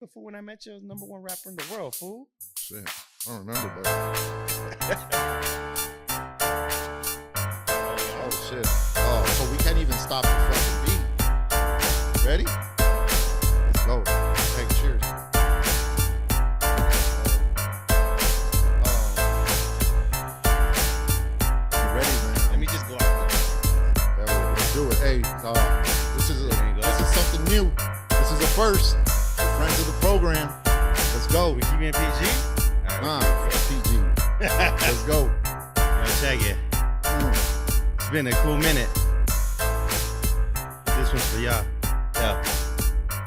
The fool when I met you, I was #1 rapper in the world, fool. Shit. I don't remember, but. Oh, shit. Oh, so we can't even stop the fucking beat. Ready? Let's go. Hey, cheers. You ready, man? Let me just go out there. Let's do it. Hey, this is something new. This is a first. We're friends of the program. Let's go. We keep it PG? PG. Let's go. Yo, check it. It's been a cool minute. This one's for y'all. Yeah.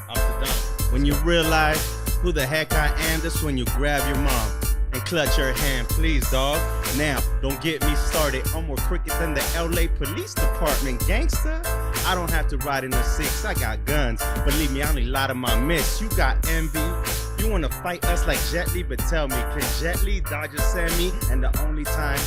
Off the dome. When you realize who the heck I am, that's when you grab your mom and clutch her hand. Please, dog. Now, don't get me started. I'm more crooked than the LA Police Department. Gangsta, I don't have to ride in a 6. I got guns. Believe me, I only lie to my miss. You got envy. You wanna fight us like Jet Li, but tell me, can Jet Li Dodger send me? And the only time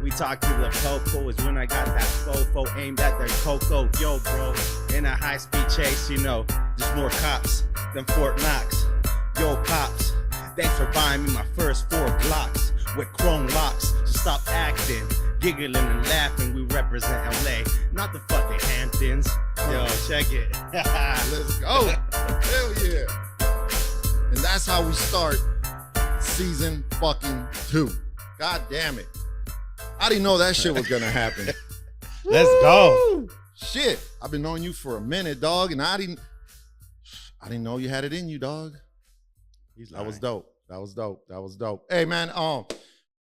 we talk to the popo is when I got that fofo aimed at their coco. Yo, bro, in a high-speed chase, you know, just more cops than Fort Knox. Yo, pops, thanks for buying me my first 4 blocks with chrome locks. So stop acting, giggling and laughing. We represent LA, not the fucking Hamptons. Yo, check it. Let's go. Hell yeah. And that's how we start season fucking 2. God damn it. I didn't know that shit was gonna happen. Let's go. Shit. I've been knowing you for a minute, dog, and I didn't know you had it in you, dog. That was dope. That was dope. That was dope. Hey man,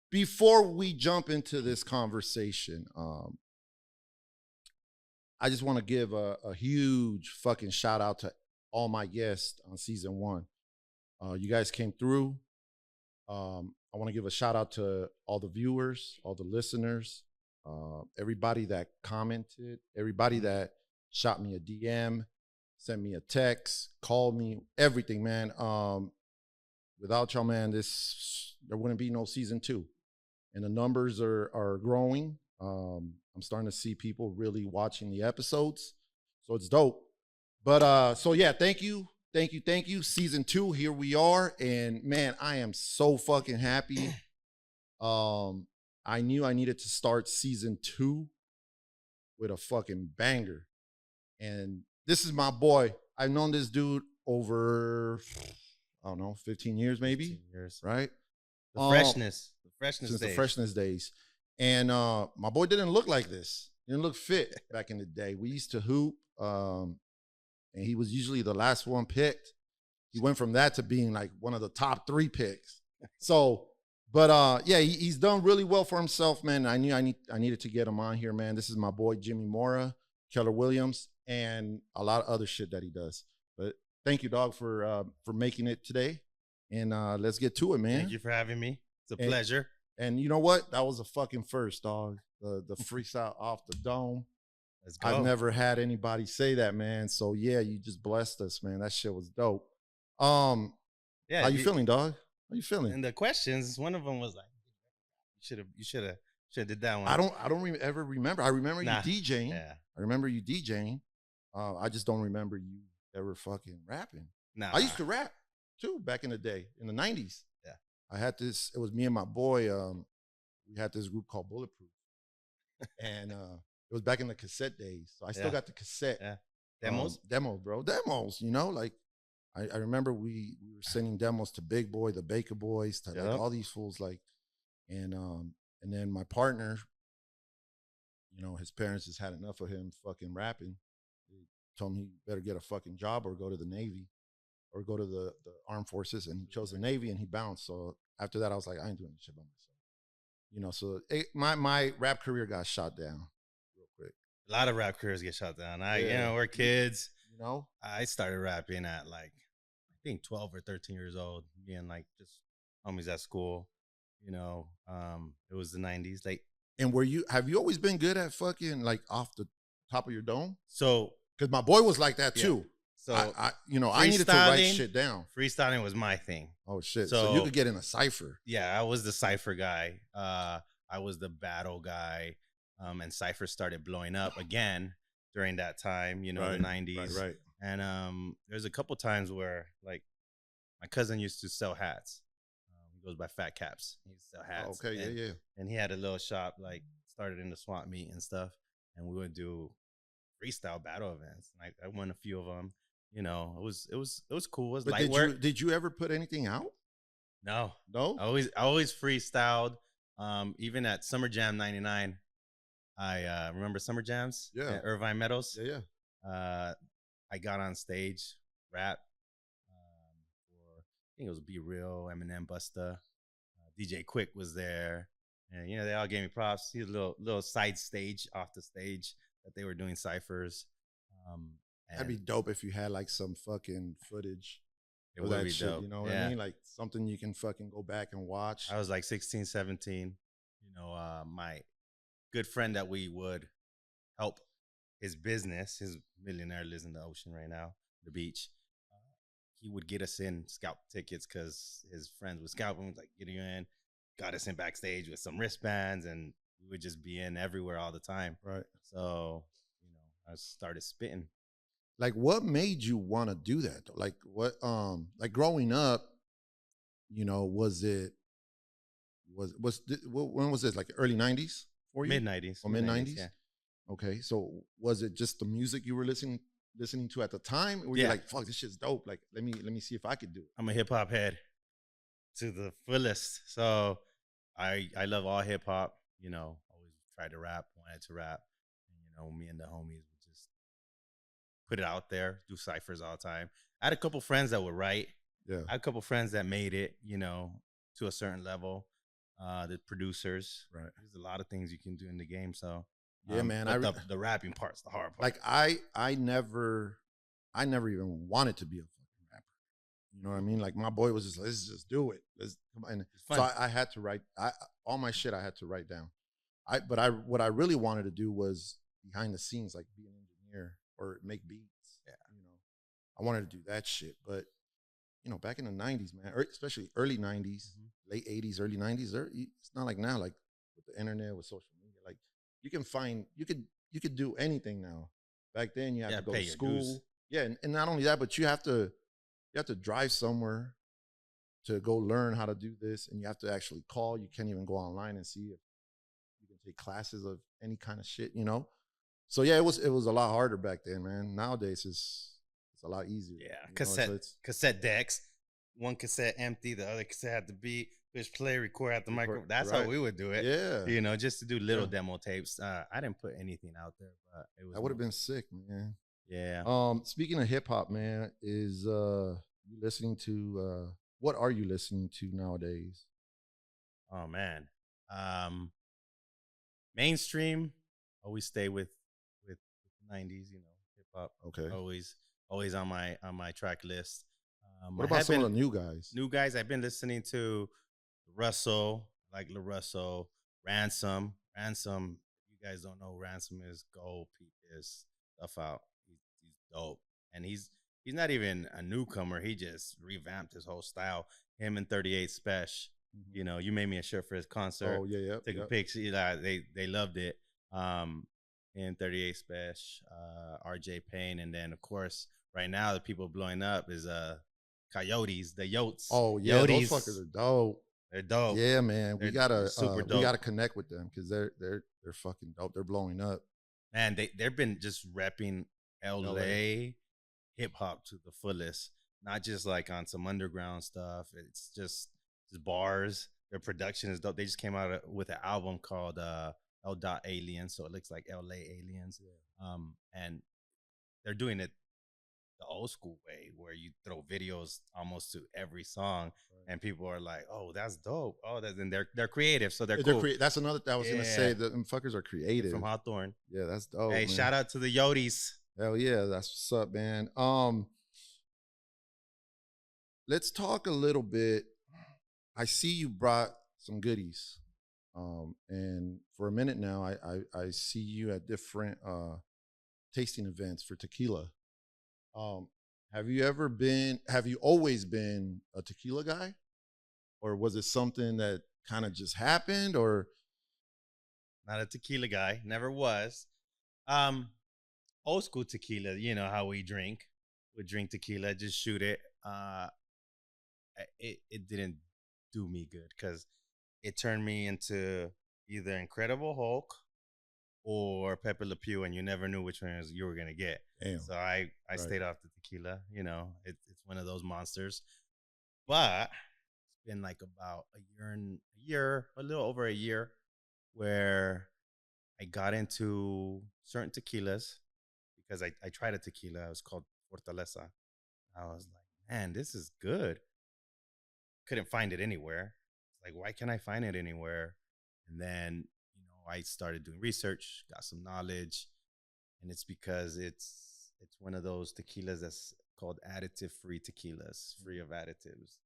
before we jump into this conversation, I just want to give a huge fucking shout out to all my guests on season 1. You guys came through. I want to give a shout out to all the viewers, all the listeners, everybody that commented, everybody that shot me a DM, sent me a text, called me, everything, man. Without y'all, man, there wouldn't be no season 2. And the numbers are growing. I'm starting to see people really watching the episodes. So it's dope. But so yeah, thank you. Thank you. Season 2, here we are. And man, I am so fucking happy. I knew I needed to start season 2 with a fucking banger. And this is my boy. I've known this dude over, I don't know, 15 years maybe. 15 years. Right? The freshness Since days. the freshness days. And my boy didn't look like this. He didn't look fit back in the day. We used to hoop. And he was usually the last one picked. He went from that to being like one of the top 3 picks. So, but yeah, he's done really well for himself, man. I knew I needed to get him on here, man. This is my boy Jimmy Mora, Keller Williams, and a lot of other shit that he does. But thank you, dog, for making it today. And let's get to it, man. Thank you for having me. It's a pleasure. And you know what? That was a fucking first, dog. The freestyle off the dome. Let's go. I've never had anybody say that, man. So yeah, you just blessed us, man. That shit was dope. Yeah. How you feeling, dog? How you feeling? And the questions, one of them was like, you should have did that one. I don't ever remember. I remember you DJing. Yeah. I remember you DJing. I just don't remember you ever fucking rapping. Nah. I used to rap too back in the day, in the 90s. Yeah. I had this, it was me and my boy. We had this group called Bulletproof. And it was back in the cassette days. So I still got the cassette. Yeah. Demos? Demos, bro. Demos, you know, like I remember we were sending demos to Big Boy, the Baker Boys, to like all these fools, like, and then my partner, you know, his parents just had enough of him fucking rapping. They told him he better get a fucking job or go to the Navy or go to the armed forces, and he chose the Navy and he bounced. So after that, I was like, I ain't doing this shit by myself. You know, so my rap career got shot down real quick. A lot of rap careers get shot down. You know, we're kids. You know? I started rapping at like, I think 12 or 13 years old, being like just homies at school. You know, it was the 90s. Like, and have you always been good at fucking like off the top of your dome? So, because my boy was like that too. So I needed to write shit down. Freestyling was my thing. Oh shit! So you could get in a cipher. Yeah, I was the cipher guy. I was the battle guy. And cipher started blowing up again during that time. You know, the 90s. Right. And there's a couple times where like my cousin used to sell hats. He goes by Fat Caps. He used to sell hats. Okay, yeah. And he had a little shop, like started in the swap meet and stuff. And we would do freestyle battle events. I won a few of them. You know, it was cool. It was But light work. did you ever put anything out? No, No. I always freestyled. Even at Summer Jam '99, I remember Summer Jams. Yeah. At Irvine Meadows. Yeah. I got on stage, rap. For I think it was Be Real, Eminem, Busta, DJ Quick was there, and you know they all gave me props. He was a little side stage off the stage that they were doing ciphers. That'd be dope if you had like some fucking footage. It of would that be shit, dope. you know what I mean? Like something you can fucking go back and watch. I was like 16, 17. You know, my good friend that we would help his business, his millionaire lives in the ocean right now, the beach. He would get us in scout tickets because his friends would scout him, like get you in, got us in backstage with some wristbands, and we would just be in everywhere all the time. Right. So, you know, I started spitting. Like, what made you want to do that? Like, what, like growing up, you know, when was it? Like early 90s for you? Mid 90s. Or mid 90s? Yeah. Okay. So was it just the music you were listening to at the time? Or you're like, fuck, this shit's dope. Like, let me see if I could do it. I'm a hip hop head to the fullest. So I love all hip hop, you know, always tried to rap, wanted to rap. And, you know, me and the homies would just put it out there, do ciphers all the time. I had a couple friends that would write. Yeah. I had a couple friends that made it, you know, to a certain level. The producers. Right. There's a lot of things you can do in the game. So yeah, man. But the rapping part's the hard part. Like I never even wanted to be a fucking rapper. You know what I mean? Like my boy was just, let's just do it. Let's come on. So I had to write all my shit I had to write down. What I really wanted to do was behind the scenes, like be an engineer or make beats. Yeah. You know, I wanted to do that shit. But you know, back in the 90s, man, especially early 90s, late 80s, early 90s, it's not like now, like with the internet, with social media, like you can find, you could do anything now. Back then you have to go to school. Yeah. And not only that, but you have to drive somewhere to go learn how to do this. And you have to actually call. You can't even go online and see if you can take classes of any kind of shit, you know? So yeah, it was a lot harder back then, man. Nowadays it's a lot easier. Yeah. Cassette decks. One cassette empty, the other cassette had to be push play, record at the microphone. That's how we would do it. Yeah. You know, just to do little demo tapes. I didn't put anything out there, but it was. That would have been sick, man. Yeah. Speaking of hip hop, man, is you listening to what are you listening to nowadays? Oh man. Mainstream, always stay with the 90s, you know, hip hop. Okay. Always on my track list. What about some of the new guys? New guys, I've been listening to Russell, like LaRusso, Ransom. Ransom, if you guys don't know, Ransom is gold. Peep his stuff out. He's dope. And he's not even a newcomer. He just revamped his whole style. Him and 38 Special. You know, you made me a shirt for his concert. Oh, yeah. Took a picture. They loved it. And 38 Special, RJ Payne. And then, of course, right now, the people blowing up is Coyotes, the Yotes. Oh yeah, Yotes. those fuckers are dope. They're dope. Yeah, man. We gotta super dope. We gotta connect with them because they're fucking dope. They're blowing up. Man, they've been just repping LA hip hop to the fullest. Not just like on some underground stuff. It's just bars. Their production is dope. They just came out with an album called L. Aliens, so it looks like LA Aliens. Yeah. And they're doing it the old school way where you throw videos almost to every song, and people are like, "Oh, that's dope." Oh, and they're creative, so they're cool. That's another thing I was gonna say. Them fuckers are creative. From Hawthorne. Yeah, that's dope. Hey, man. Shout out to the Yotes. Hell yeah, that's what's up, man. Let's talk a little bit. I see you brought some goodies, and for a minute now, I see you at different tasting events for tequila. Have you always been a tequila guy, or was it something that kind of just happened? Or not a tequila guy, never was. Old school tequila, you know how we drink. We drink tequila, just shoot it. it didn't do me good because it turned me into either Incredible Hulk or Pepe Le Pew, and you never knew which one you were gonna get. Damn. So I Right. stayed off the tequila. You know, it's one of those monsters. But it's been like about a little over a year, where I got into certain tequilas because I tried a tequila. It was called Fortaleza. I was like, man, this is good. Couldn't find it anywhere. Like, why can't I find it anywhere? And then, I started doing research, got some knowledge, and it's because it's one of those tequilas that's called additive-free tequilas, free of additives,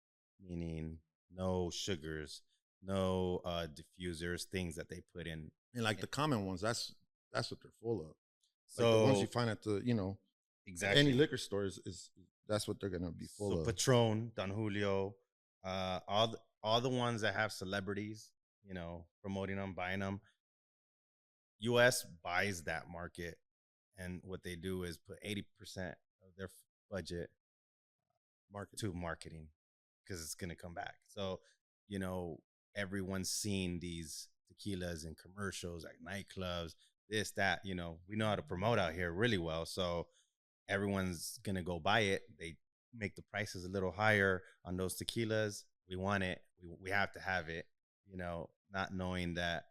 meaning no sugars, no diffusers, things that they put in. And like the common ones, that's what they're full of. So like the ones you find at the, exactly any liquor stores is that's what they're gonna be full of. Patron, Don Julio, all the ones that have celebrities, promoting them, buying them. U.S. buys that market, and what they do is put 80% of their budget to marketing because it's gonna come back. So, everyone's seen these tequilas in commercials, like nightclubs, this, that. We know how to promote out here really well, so everyone's gonna go buy it. They make the prices a little higher on those tequilas. We want it. We have to have it. Not knowing that,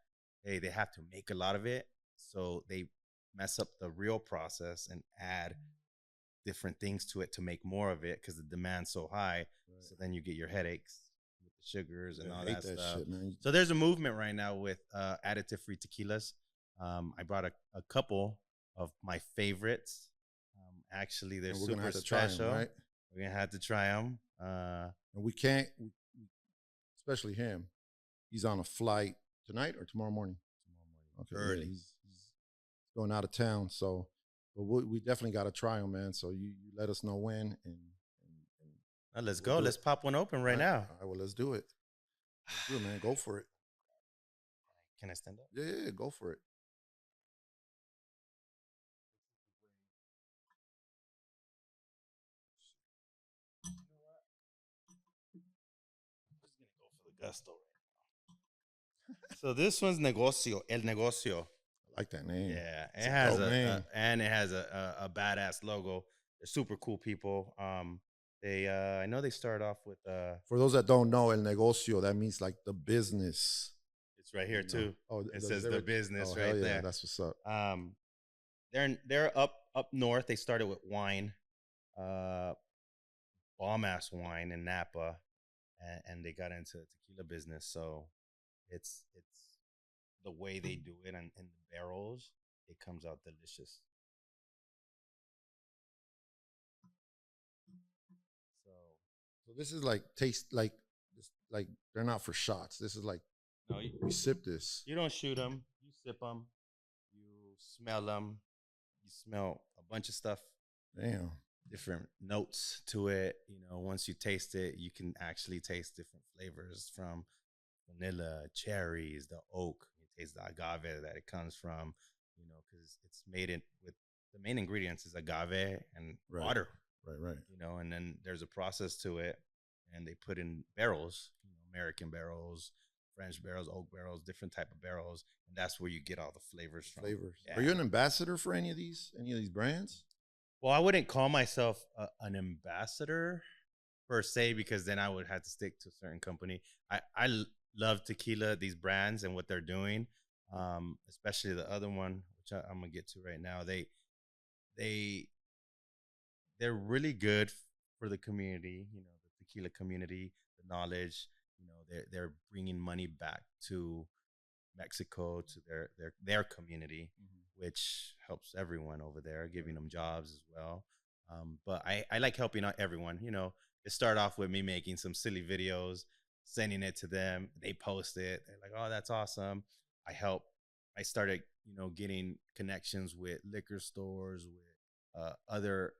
hey, they have to make a lot of it, so they mess up the real process and add different things to it to make more of it because the demand's so high. Right. So then you get your headaches with the sugars and all that stuff. Shit, man. So there's a movement right now with additive-free tequilas. I brought a couple of my favorites. Actually, they're super special. Right? We're gonna have to try them. And we can't, especially him. He's on a flight tonight or tomorrow morning. Okay, early. Yeah, he's going out of town, so but we definitely got to try them, man. So you let us know when, and let's go. Let's pop one open right now. All right, well, let's do it. Let's do it, man. Go for it. Can I stand up? Yeah, go for it. Gusto right now. So this one's Negocio, El Negocio. I like that name. Yeah, it has a badass logo. They're super cool people. I know they start off with for those that don't know, El Negocio, that means like the business. It's right here too. Oh, it says the business right there. That's what's up. They're up north. They started with wine, bomb ass wine in Napa. And they got into the tequila business, so it's the way they do it in the barrels. It comes out delicious. So this is like taste like they're not for shots. This is like we sip this. You don't shoot them. You sip them. You smell them. You smell a bunch of stuff. Damn. Different notes to it. Once you taste it, you can actually taste different flavors from vanilla, cherries, the oak. You taste the agave that it comes from, because it's made it with the main ingredients is agave and water. Right. And then there's a process to it, and they put in barrels, American barrels, French barrels, oak barrels, different type of barrels, and that's where you get all the flavors from. Yeah. Are you an ambassador for any of these brands? Well, I wouldn't call myself an ambassador per se, because then I would have to stick to a certain company. I love tequila, these brands and what they're doing, especially the other one, which I'm gonna get to right now. They're really good for the community, the tequila community, the knowledge. They're bringing money back to Mexico, to their community, which helps everyone over there, giving them jobs as well. But I like helping out everyone. It started off with me making some silly videos, sending it to them. They post it. They're like, oh, that's awesome. I started, getting connections with liquor stores, with other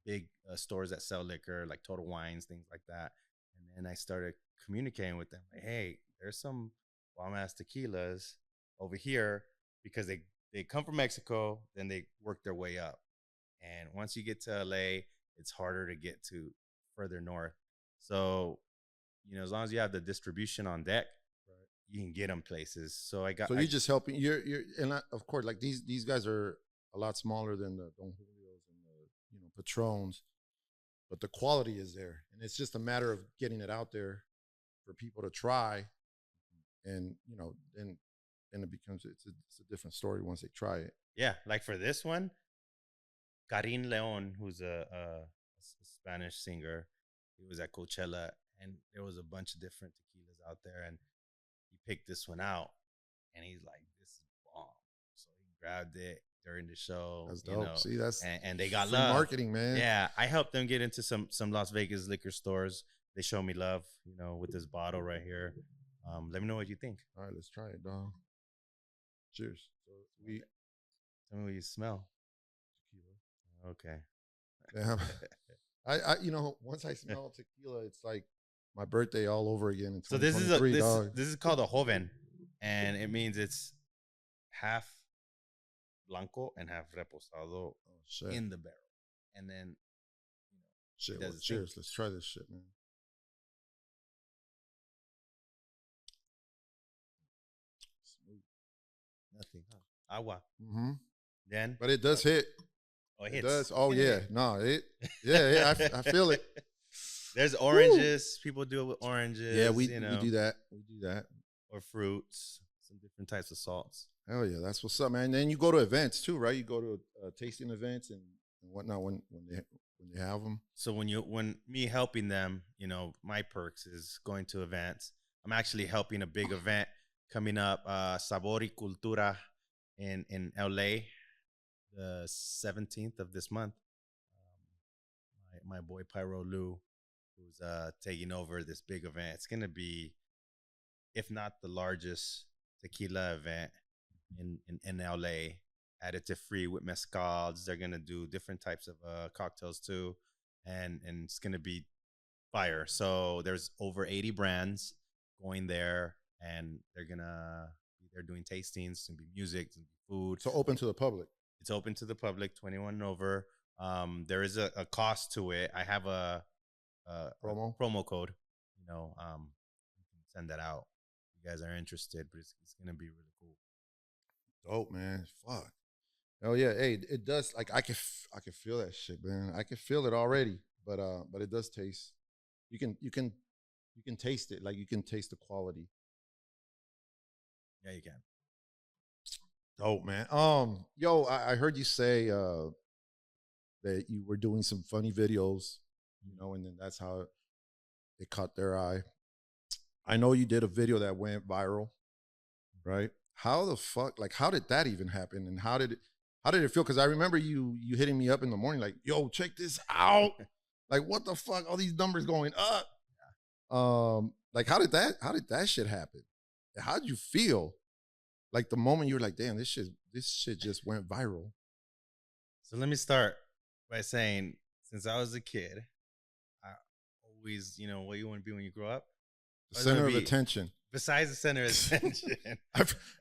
big stores that sell liquor, like Total Wines, things like that. And then I started communicating with them. Like, hey, there's some bomb-ass tequilas over here, because they come from Mexico, then they work their way up. And once you get to LA, it's harder to get to further north. So you know, as long as you have the distribution on deck, Right. you can get them places. So I got. So you're just helping. You're and of course, like these guys are a lot smaller than the Don Julios and the Patrons, but the quality is there, and it's just a matter of getting it out there for people to try, and then it becomes it's a different story once they try it. Yeah, like for this one, Karin Leon, who's a Spanish singer, he was at Coachella, and there was a bunch of different tequilas out there, and he picked this one out, and he's like, "This is bomb." So he grabbed it during the show. That's dope. See, that's and they got free love. marketing, man. Yeah, I helped them get into some Las Vegas liquor stores. They show me love, with this bottle right here. Let me know what you think. All right, let's try it, dog. Cheers. So Tell me what you smell. tequila. Okay. Yeah. I once I smell tequila, it's like my birthday all over again in So this 2023, is dog. this is called a joven, and it means it's half blanco and half reposado Shit. in the barrel, and then Shit. does Well, its cheers. Let's try this shit, man. Smooth. nothing. Huh? Agua. Mm-hmm. Then But it does hit. oh, It hits. does. Oh yeah. No, yeah. I feel it. There's oranges. People do it with oranges. Yeah, we do that. We do that. Or fruits. Some different types of salts. Hell yeah, that's what's up, man. And then you go to events too, right? You go to tasting events and whatnot when they have them. So when me helping them, my perks is going to events. I'm actually helping a big event coming up, Sabor y Cultura in LA, the 17th of this month. My boy Pyro Lou, who's taking over this big event. It's gonna be, if not the largest tequila event in LA, additive free with mezcals. They're gonna do different types of cocktails too, and it's gonna be fire. So there's over 80 brands going there, and they're gonna be there doing tastings. It's gonna be music, it's gonna be food. So open to the public. It's open to the public, 21 and over. There is a cost to it. I have a promo code. You can send that out. If you guys are interested, but it's gonna be really cool. Dope, man. Fuck. Oh yeah. Hey, it does. Like I can feel that shit, man. I can feel it already. But it does taste. You can taste it. Like you can taste the quality. Yeah, you can. Dope, man. Yo, I heard you say that you were doing some funny videos, and then that's how it caught their eye. I know you did a video that went viral, right? How the fuck, like, how did that even happen? And how did it feel? Because I remember you hitting me up in the morning, like, yo, check this out. Like, what the fuck? All these numbers going up. Like, how did that shit happen? How did you feel? Like the moment you were like, damn, this shit just went viral. So let me start by saying, since I was a kid, I always, what you want to be when you grow up? The center of attention. Besides the center of attention.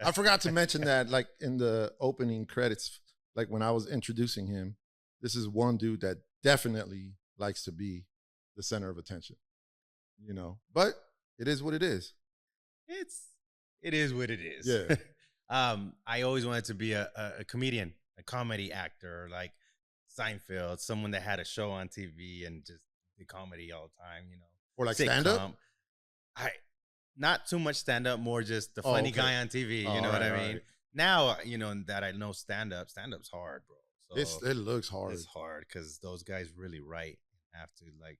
I forgot to mention that, like in the opening credits, like when I was introducing him, this is one dude that definitely likes to be the center of attention, but it is what it is. It is what it is. Yeah. I always wanted to be a comedian, a comedy actor, like Seinfeld, someone that had a show on TV and just did comedy all the time, Or like stand-up? Not too much stand-up, more just the funny guy on TV, you know what I mean? Right. Now, that I know stand-up's hard, bro. So it looks hard. It's hard because those guys really write and have to, like,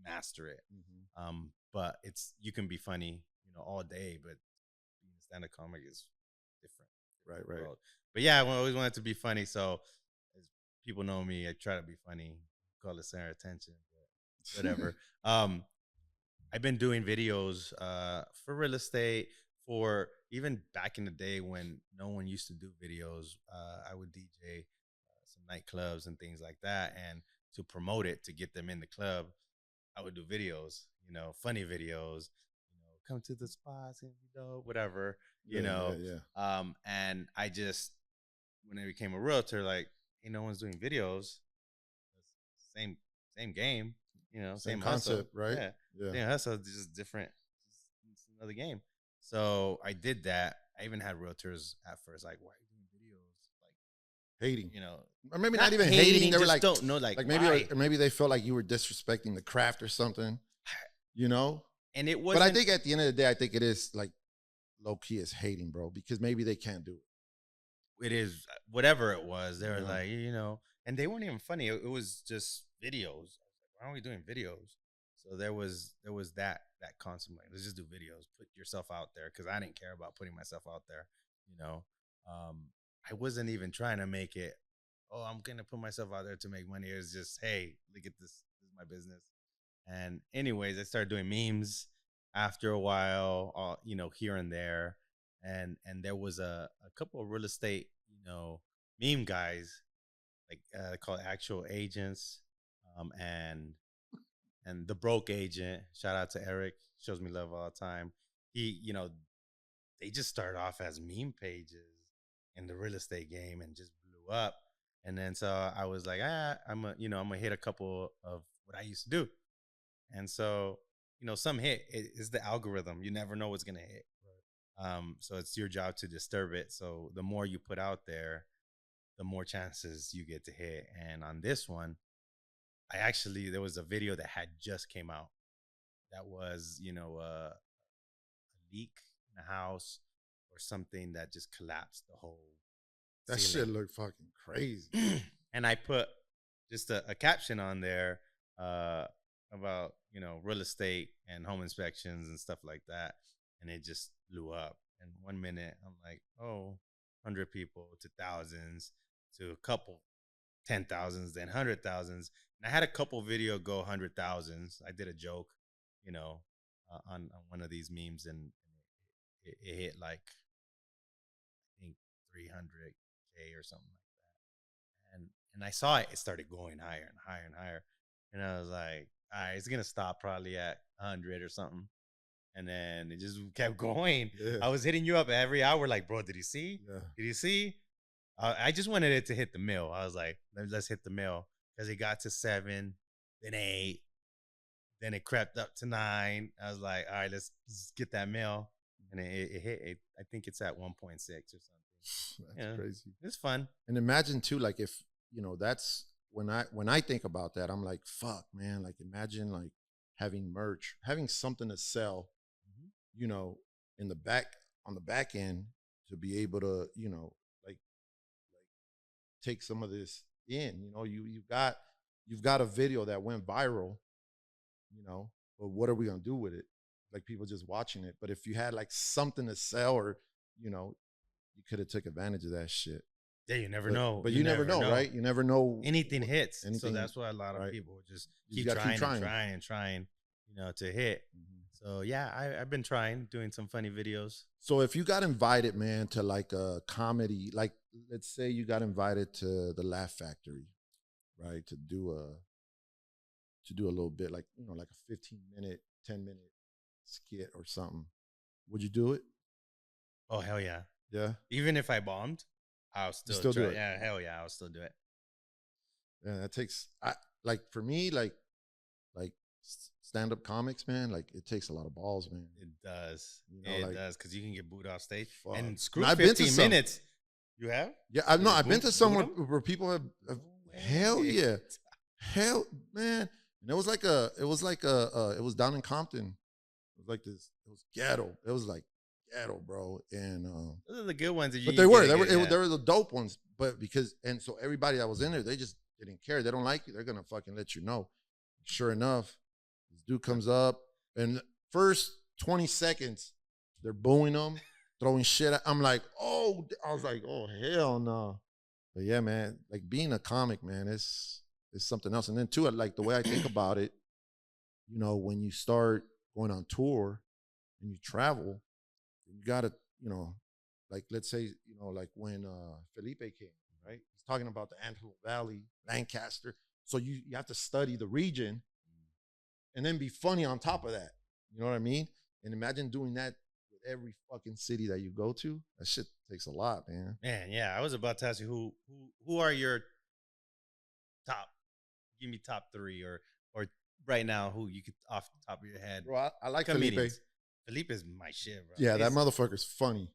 master it. Mm-hmm. But you can be funny, all day, but being a stand-up comic is different. Right. World. But yeah, I always wanted to be funny, so as people know me, I try to be funny, call it center of attention, but whatever. I've been doing videos for real estate, for even back in the day when no one used to do videos. I would DJ some nightclubs and things like that, and to promote it, to get them in the club, I would do videos, funny videos, come to the spots and whatever, Yeah. and I just, when I became a realtor, like, hey, no one's doing videos. Same game, same concept, hustle. right? Yeah. Yeah. Yeah, that's just different. It's another game. So I did that. I even had realtors at first, like, why are you doing videos? Like, Hating. you know, Or maybe not even hating. They were just like, don't know, like maybe, why? or maybe they felt like you were disrespecting the craft or something, you know? And it But wasn't. I think at the end of the day, I think it is like low key is hating, bro, because maybe they can't do it. It is whatever it was. They were Yeah. like, and they weren't even funny. It was just videos. I was like, why aren't we doing videos? So there was that concept, like, let's just do videos. Put yourself out there, because I didn't care about putting myself out there. You know, I wasn't even trying to make it. Oh, I'm gonna put myself out there to make money. It was just, hey, look at this. This is my business. And anyways, I started doing memes after a while, here and there. And there was a couple of real estate, meme guys, like they call it actual agents, and the broke agent. Shout out to Eric, shows me love all the time. He, they just started off as meme pages in the real estate game and just blew up. And then so I was like, I'm gonna hit a couple of what I used to do. And so, some hit. It's the algorithm. You never know what's gonna hit. So it's your job to disturb it. So the more you put out there, the more chances you get to hit. And on this one, there was a video that had just came out that was, a leak in a house or something that just collapsed the whole That ceiling. shit looked fucking crazy. And I put just a caption on there about, real estate and home inspections and stuff like that. And it just blew up. And 1 minute, I'm like, 100 people to thousands to a couple 10,000s, then 100,000s. And I had a couple video go 100,000s. I did a joke, on one of these memes, and it hit like, I think 300K or something like that. And I saw it started going higher and higher and higher. And I was like, all right, it's gonna stop probably at 100 or something. And then it just kept going. Yeah. I was hitting you up every hour, like, bro, did you see? Yeah. Did you see? I just wanted it to hit the mill. I was like, let's hit the mill, because it got to 7, then 8, then it crept up to 9. I was like, all right, let's get that mill, and it hit. I think it's at 1.6 or something. That's crazy. It's fun. And imagine too, like if that's when I think about that, I'm like, fuck, man. Like imagine like having merch, having something to sell, in the back on the back end to be able to, like take some of this in. You've got a video that went viral, but what are we gonna do with it? Like people just watching it. But if you had like something to sell, or you could have took advantage of that shit. Yeah, you never know. But you never know, right? You never know. Anything hits. Anything, so that's why a lot of people just you keep gotta trying and trying, to hit. So yeah, I've been doing some funny videos. So if you got invited, man, to like a comedy, like let's say you got invited to the Laugh Factory, right? To do a little bit, like like a 15-minute, 10-minute skit or something. Would you do it? Oh hell yeah. Yeah. Even if I bombed, I'll still do it. Yeah, hell yeah, I'll still do it. Yeah, that takes like for me, like stand-up comics, man, like it takes a lot of balls, man. It does. It does, because you can get booed off stage. Fuck. And screw I've 15 minutes. You have? Yeah, I've been to somewhere where people have hell yeah. Hell man. And it was down in Compton. It was like this, it was ghetto. It was like ghetto, bro. And those are the good ones. But they were the dope ones. But so everybody that was in there, they just didn't care. They don't like you, they're gonna fucking let you know. Sure enough, this dude comes up, and first 20 seconds, they're booing him, throwing shit at. I'm like, oh, I was like, oh hell no. But yeah, man, like being a comic, man, it's something else. And then too, like the way I think about it, when you start going on tour and you travel, you gotta, like let's say, like when Felipe came, right? He's talking about the Antelope Valley, Lancaster. So you have to study the region and then be funny on top of that. You know what I mean? And imagine doing that with every fucking city that you go to. That shit takes a lot, man. Man, yeah. I was about to ask you who are your top? Give me top 3 or right now who you could off the top of your head? Bro, I like Felipe. Comedians. Felipe is my shit, bro. Yeah, that motherfucker's funny.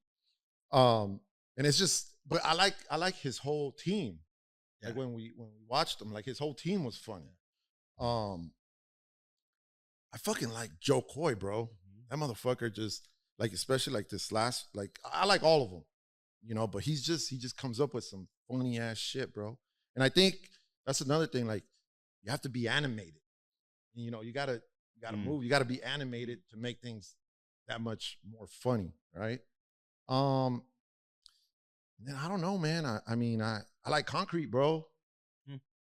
And it's just, but I like his whole team. Yeah. Like when we watched him, like his whole team was funny. I fucking like Joe Coy, bro. That motherfucker just like, especially like this last, like I like all of them, you know, but he just comes up with some funny ass shit, bro. And I think that's another thing. Like you have to be animated. You know, you gotta move. You gotta be animated to make things that much more funny, right? Then I don't know, man. I mean, I like Concrete, bro.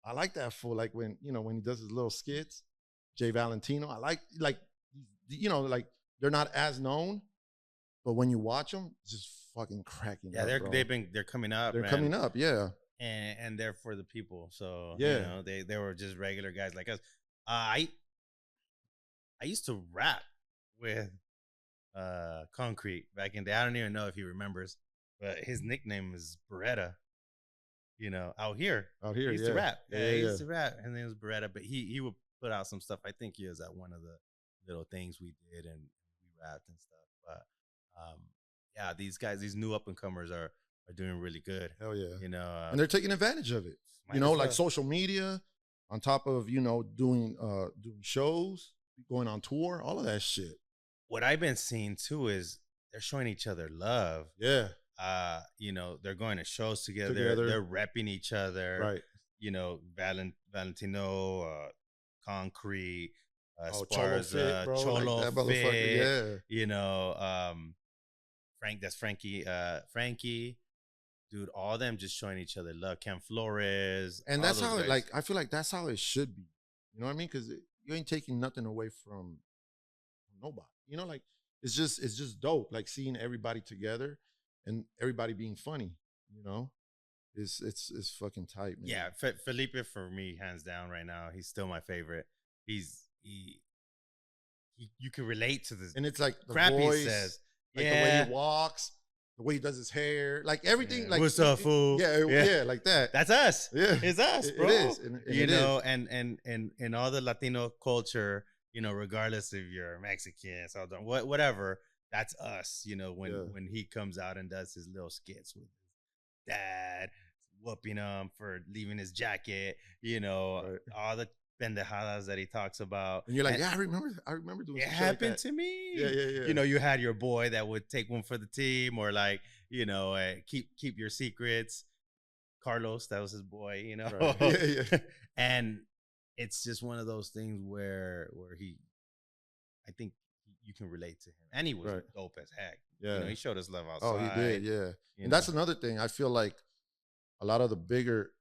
I like that fool. Like when, you know, when he does his little skits, Jay Valentino. I like, you know, like they're not as known, but when you watch them, it's just fucking cracking up, bro. They're coming up. They're man. coming up, yeah. And they're for the people. So yeah, you know, they were just regular guys like us. I used to rap with Concrete back in the day. I don't even know if he remembers, but his nickname is Beretta. You know, out here he used to rap. Yeah, he used to rap, and then it was Beretta. But he would put out some stuff. I think he was at one of the little things we did, and we rapped and stuff. But yeah, these guys, these new up and comers are doing really good. Hell yeah, you know, and they're taking advantage of it. You know, like social media, on top of, you know, doing shows, going on tour, all of that shit. What I've been seeing too is they're showing each other love. Yeah. You know, they're going to shows together. They're repping each other. Right. You know, Valentino, Concrete, Sparza, Cholo like Fit, yeah. You know, Frankie, dude, all of them just showing each other love. Ken Flores. And that's how it, like, I feel like that's how it should be. You know what I mean? Because you ain't taking nothing away from nobody. You know, like it's just dope. Like seeing everybody together and everybody being funny. You know, it's fucking tight, man. Yeah, Felipe for me, hands down, right now, he's still my favorite. You can relate to this, and it's like the crap voice, he says, like the way he walks, the way he does his hair, like everything. Yeah. Like what's up, fool? Yeah, like that. That's us. Yeah, it's us, bro. It is, and you know, and all the Latino culture. You know, regardless if you're Mexican, Salvador, whatever, that's us. You know, when he comes out and does his little skits with his dad, whooping him for leaving his jacket. You know, all the pendejadas that he talks about. And you're like, yeah, I remember doing. It happened to me. Yeah. You know, you had your boy that would take one for the team, or like, you know, keep your secrets. Carlos, that was his boy. You know, right. Yeah. And it's just one of those things where I think you can relate to him, and he was dope as heck. Yeah, you know, he showed us love outside. Oh, he did. Yeah, and that's another thing. I feel like a lot of the bigger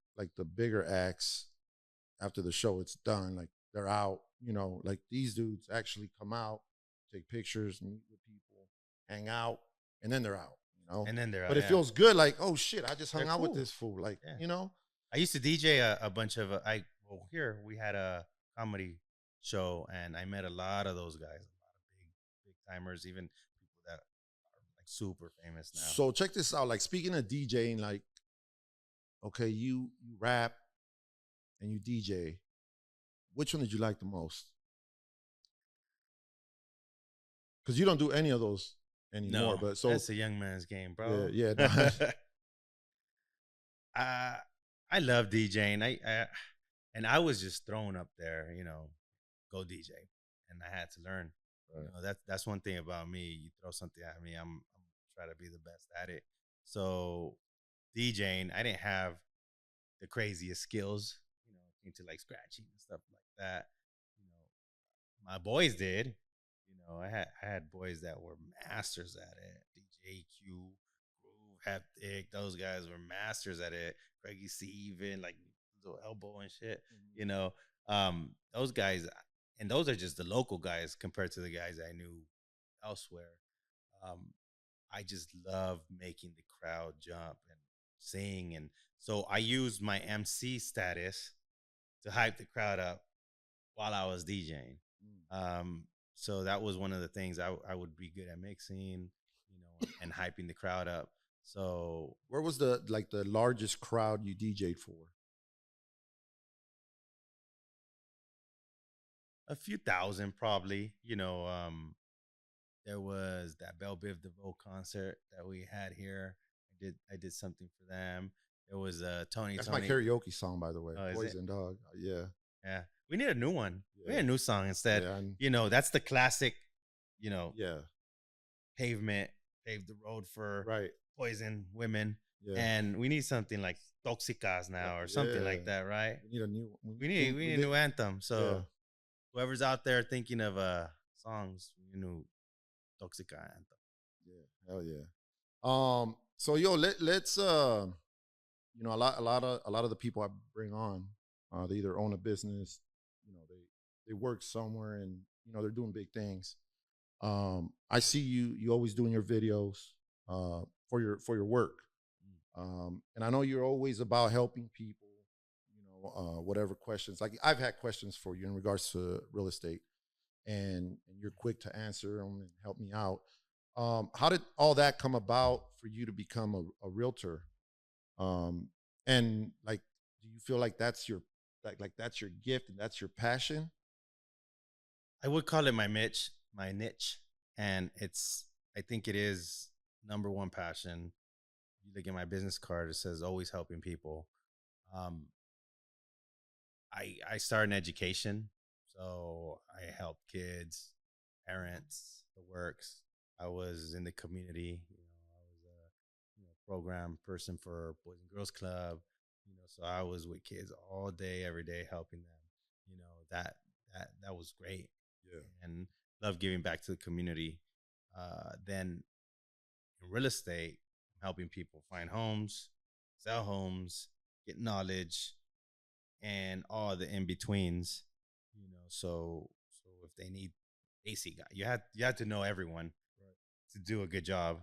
acts after the show, it's done. Like they're out. You know, like these dudes actually come out, take pictures, meet with people, hang out, and then they're out. You know, and then they're out. But it feels good. Like, oh shit, I just hung out with this fool. Like, you know, I used to DJ a bunch of here we had a comedy show, and I met a lot of those guys, a lot of big timers, even people that are like super famous now. So check this out. Like speaking of DJing, like, okay, you rap and you DJ. Which one did you like the most? Because you don't do any of those anymore. No, but so that's a young man's game, bro. Yeah. I love DJing. I was just thrown up there, you know, go DJ, and I had to learn. Right. You know, that's one thing about me. You throw something at me, I'm try to be the best at it. So DJing, I didn't have the craziest skills, you know, into like scratching and stuff like that. You know, my boys did. You know, I had boys that were masters at it. DJ Q, Groove, Haptic, those guys were masters at it. Craigie C, even like little elbow and shit, you know, those guys, and those are just the local guys compared to the guys I knew elsewhere. I just love making the crowd jump and sing, and so I used my MC status to hype the crowd up while I was DJing. So that was one of the things I would be good at mixing, you know, and hyping the crowd up. So where was the largest crowd you DJ'd for? a few thousand probably. There was that Belle Biv DeVoe concert that we had here. I did something for them. There was Tony That's my Tony. karaoke song, by the way. Oh, is it? Poison Dog. Yeah. Yeah. We need a new one. We need Yeah. a new song instead. Yeah. That's the classic, you know, Yeah. pavement, paved the road for Right. poison women. Yeah. And we need something like Toxicas now or something like that, right? We need a new. We need a new anthem. So Yeah. whoever's out there thinking of songs, new Toxica anthem. Yeah. Hell yeah. So let's a lot of the people I bring on, they either own a business, they work somewhere, and they're doing big things. I see you always doing your videos for your work. And I know you're always about helping people, whatever questions. Like, I've had questions for you in regards to real estate, and you're quick to answer them and help me out. How did all that come about for you to become a realtor? And like, do you feel like that's your that's your gift and that's your passion? I would call it my niche, and I think it is number one passion. You look at my business card; it says always helping people. Um, I started in education, so I help kids, parents, the works. I was in the community. I was a program person for Boys and Girls Club. So I was with kids all day, every day, helping them. That was great. Yeah. And love giving back to the community. Then in real estate, helping people find homes, sell homes, get knowledge, and all the in betweens. So if they need AC guy, you had to know everyone to do a good job.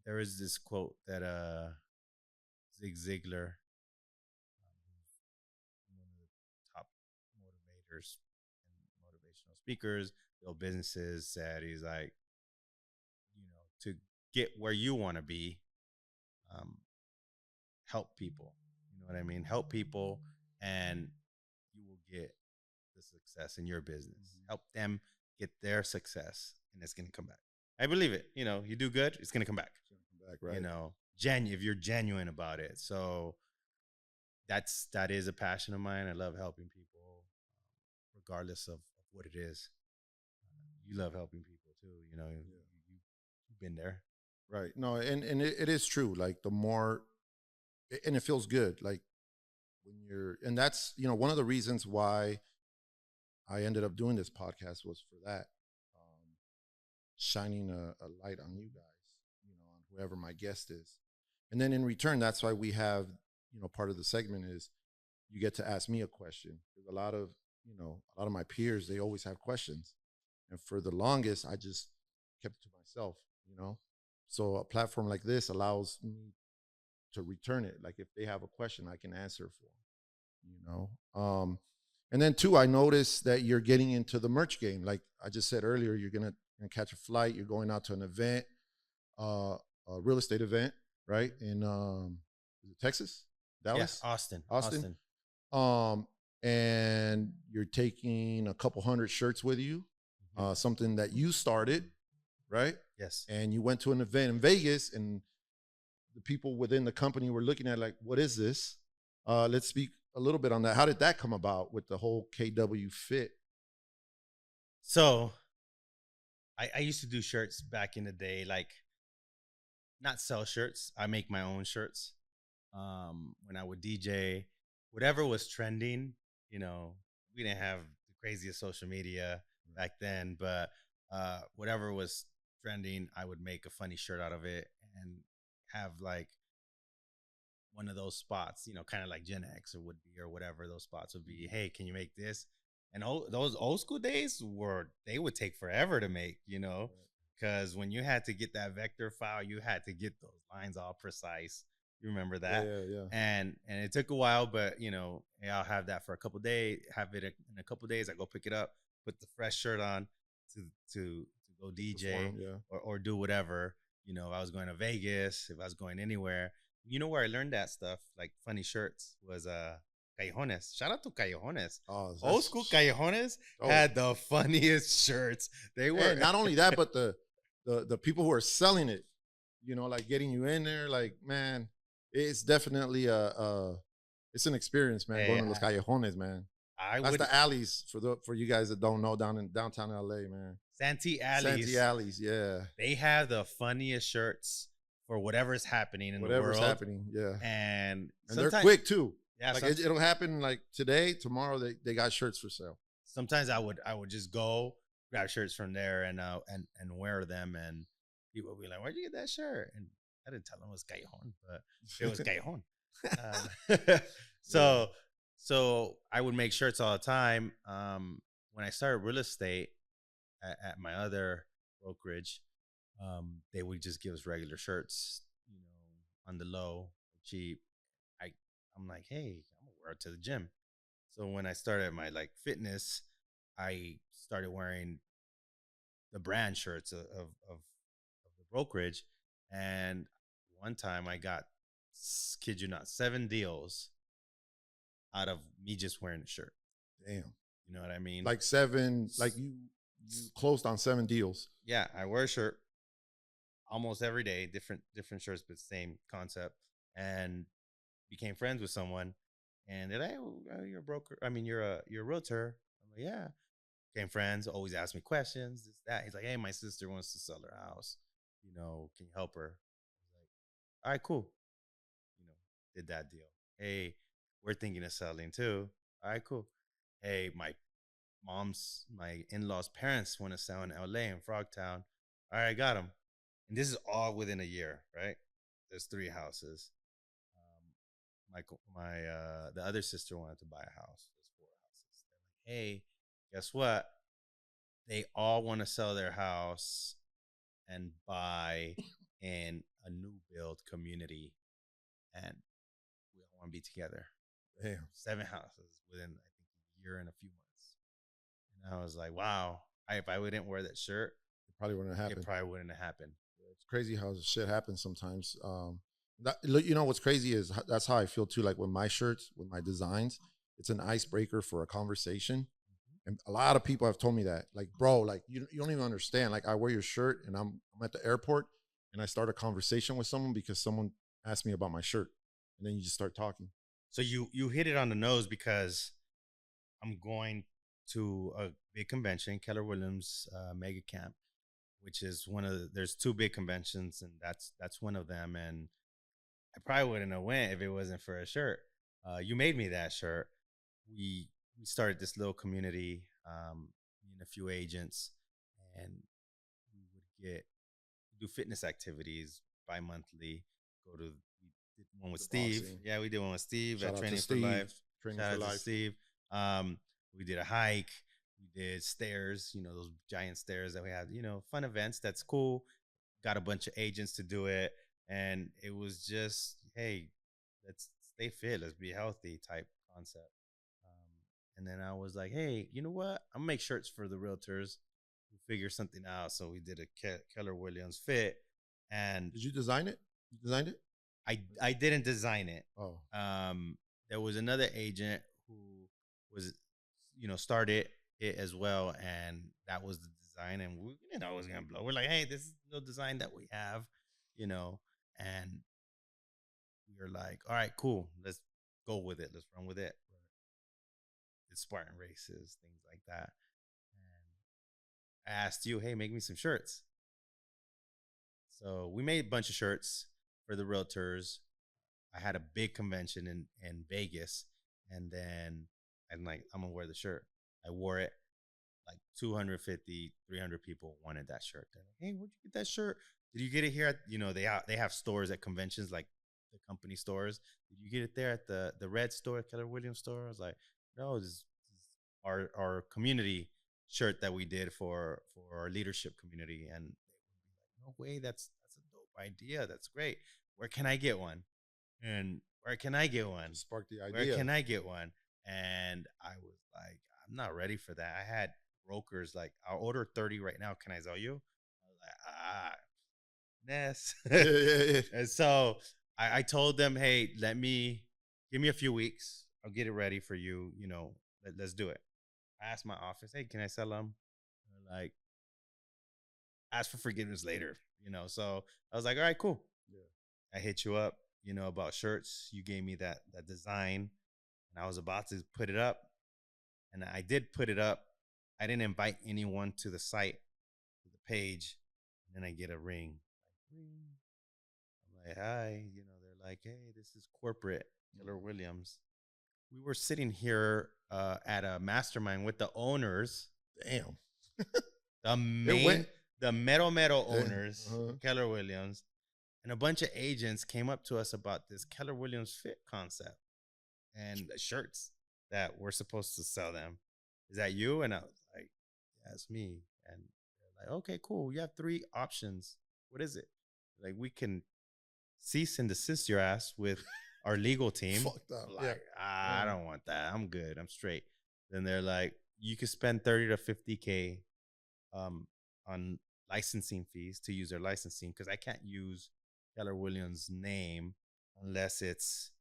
There is this quote that Zig Ziglar, one of the top motivators and motivational speakers, build businesses, said he's like, to get where you want to be, help people. You know what I mean? Help people, and you will get the success in your business. Mm-hmm. Help them get their success, and it's going to come back. I believe it. You do good, it's going to come back. It's gonna come back, right? If you're genuine about it. So that is a passion of mine. I love helping people, regardless of what it is. You love helping people too. You've been there. Right. No, and it is true. Like, the more, and it feels good. Like, when you're, and that's, one of the reasons why I ended up doing this podcast was for that. Shining a light on you guys, on whoever my guest is. And then in return, that's why we have, part of the segment is you get to ask me a question. Because a lot of my peers, they always have questions. And for the longest, I just kept it to myself, So a platform like this allows me to return it. Like, if they have a question, I can answer for them, And then too, I noticed that you're getting into the merch game. Like I just said earlier, you're gonna catch a flight. You're going out to an event, a real estate event, right? In is it Texas, Dallas, Austin. And you're taking a couple hundred shirts with you, something that you started, right? Yes. And you went to an event in Vegas, and the people within the company were looking at like, what is this? Let's speak a little bit on that. How did that come about with the whole KW fit? So I used to do shirts back in the day, like, not sell shirts. I make my own shirts. When I would DJ, whatever was trending, we didn't have the craziest social media back then, but whatever was trending, I would make a funny shirt out of it and have like one of those spots, kind of like Gen X or would be, or whatever those spots would be. Hey, can you make this? And those old school days they would take forever to make, because when you had to get that vector file, you had to get those lines all precise. You remember that? Yeah. And it took a while, but hey, I'll have that for a couple of days. Have it in a couple of days. I go pick it up, put the fresh shirt on to go DJ or do whatever. If I was going to Vegas, if I was going anywhere. Where I learned that stuff, like funny shirts, was Callejones. Shout out to Callejones. Oh, Old school Callejones Oh. had the funniest shirts. They were And not only that, but the people who are selling it, you know, like getting you in there, like, man, it's definitely it's an experience, man. Hey, Going to Los Callejones, man. I That's would the alleys for you guys that don't know, down in downtown LA, man. Santee Alleys. Santee alleys, yeah. They have the funniest shirts for whatever's happening in Whatever's the world. happening, yeah. And they're quick too. Yeah, Like it'll happen like today, tomorrow. They got shirts for sale. sometimes I would just go grab shirts from there and wear them, and people would be like, "Where'd you get that shirt?" And I didn't tell them it was Callejon, but it was Callejon. So I would make shirts all the time. When I started real estate at my other brokerage, they would just give us regular shirts, you know, on the low, cheap. I'm like, hey, I'm gonna wear it to the gym. So when I started my like fitness, I started wearing the brand shirts of the brokerage. And one time I got, kid you not, 7 deals out of me just wearing a shirt. Damn. You know what I mean? Like 7, like you closed on 7 deals. Yeah, I wear a shirt almost every day, different shirts, but same concept. And became friends with someone, and they're like, "Oh, you're a broker. I mean, you're a realtor." I'm like, "Yeah." Became friends. Always ask me questions. This, that. He's like, "Hey, my sister wants to sell her house. You know, can you help her?" I was like, "All right, cool." You know, did that deal. Hey, we're thinking of selling too. All right, cool. Hey, my in-laws' parents want to sell in LA in Frogtown. All right, got them. And this is all within a year, right? There's 3 houses. The other sister wanted to buy a house. There's 4 houses. They're like, hey, guess what? They all want to sell their house and buy in a new build community, and we all want to be together. Damn. 7 houses within, I think, a year and a few months. And I was like, wow. If I wouldn't wear that shirt, It probably wouldn't have happened. it probably wouldn't have happened. It's crazy how shit happens sometimes. You know what's crazy is that's how I feel too. Like with my shirts, with my designs, it's an icebreaker for a conversation. And a lot of people have told me that, like, bro, like you don't even understand. Like I wear your shirt and I'm at the airport and I start a conversation with someone because someone asked me about my shirt, and then you just start talking. So you hit it on the nose, because I'm going to a big convention, Keller Williams Mega Camp, which is there's 2 big conventions, and that's one of them. And I probably wouldn't have went if it wasn't for a shirt. You made me that shirt. We started this little community, me and a few agents, and we do fitness activities bi-monthly. We did one with Steve. Boxing. Yeah, we did one with Steve Shout at out Training to for Steve. Life. Training Shout for out Life. to Steve. We did a hike. We did stairs, you know, those giant stairs that we had, you know, fun events. That's cool. Got a bunch of agents to do it. And it was just, hey, let's stay fit. Let's be healthy type concept. And then I was like, hey, you know what? I'm going to make shirts for the realtors. We'll figure something out. So we did a Keller Williams fit. And Did you design it? You designed it? I didn't design it. Oh. There was another agent who was, you know, started it as well, and that was the design, and we didn't know it was gonna blow. We're like, hey, this is the design that we have, you know, and we were like, all right, cool, let's go with it, let's run with it. It's Spartan races, things like that. And I asked you, hey, make me some shirts. So we made a bunch of shirts for the realtors. I had a big convention in Vegas, and then I'm like, I'm gonna wear the shirt. I wore it. Like 250, 300 people wanted that shirt. They're like, hey, where'd you get that shirt? Did you get it here at, you know, they have stores at conventions, like the company stores. Did you get it there at the Red store, Keller Williams store? I was like, no, this is our community shirt that we did for our leadership community. And they would be like, no way, that's a dope idea. That's great. Where can I get one? And where can I get one? Sparked the idea. Where can I get one? And I was like, I'm not ready for that. I had brokers like, I'll order 30 right now. Can I sell you? I was like, Ness. Yeah. And so I told them, hey, give me a few weeks. I'll get it ready for you. Let's do it. I asked my office, hey, can I sell them? They're like, ask for forgiveness later. So I was like, all right, cool. Yeah. I hit you up, about shirts. You gave me that design, and I was about to put it up, and I did put it up. I didn't invite anyone to the site, to the page, and then I get a ring. I'm like, hi. They're like, hey, this is corporate, Keller Williams. We were sitting here at a mastermind with the owners. Damn. The Metal owners, Uh-huh. Keller Williams, and a bunch of agents came up to us about this Keller Williams fit concept and the shirts that we're supposed to sell them. Is that you? And I was like, yeah, it's me. And they're like, okay, cool. You have 3 options. What is it? Like, we can cease and desist your ass with our legal team. Fucked up. Like, I don't want that. I'm good. I'm straight. Then they're like, you could spend 30 to 50K on licensing fees to use their licensing, because I can't use Keller Williams' name unless it's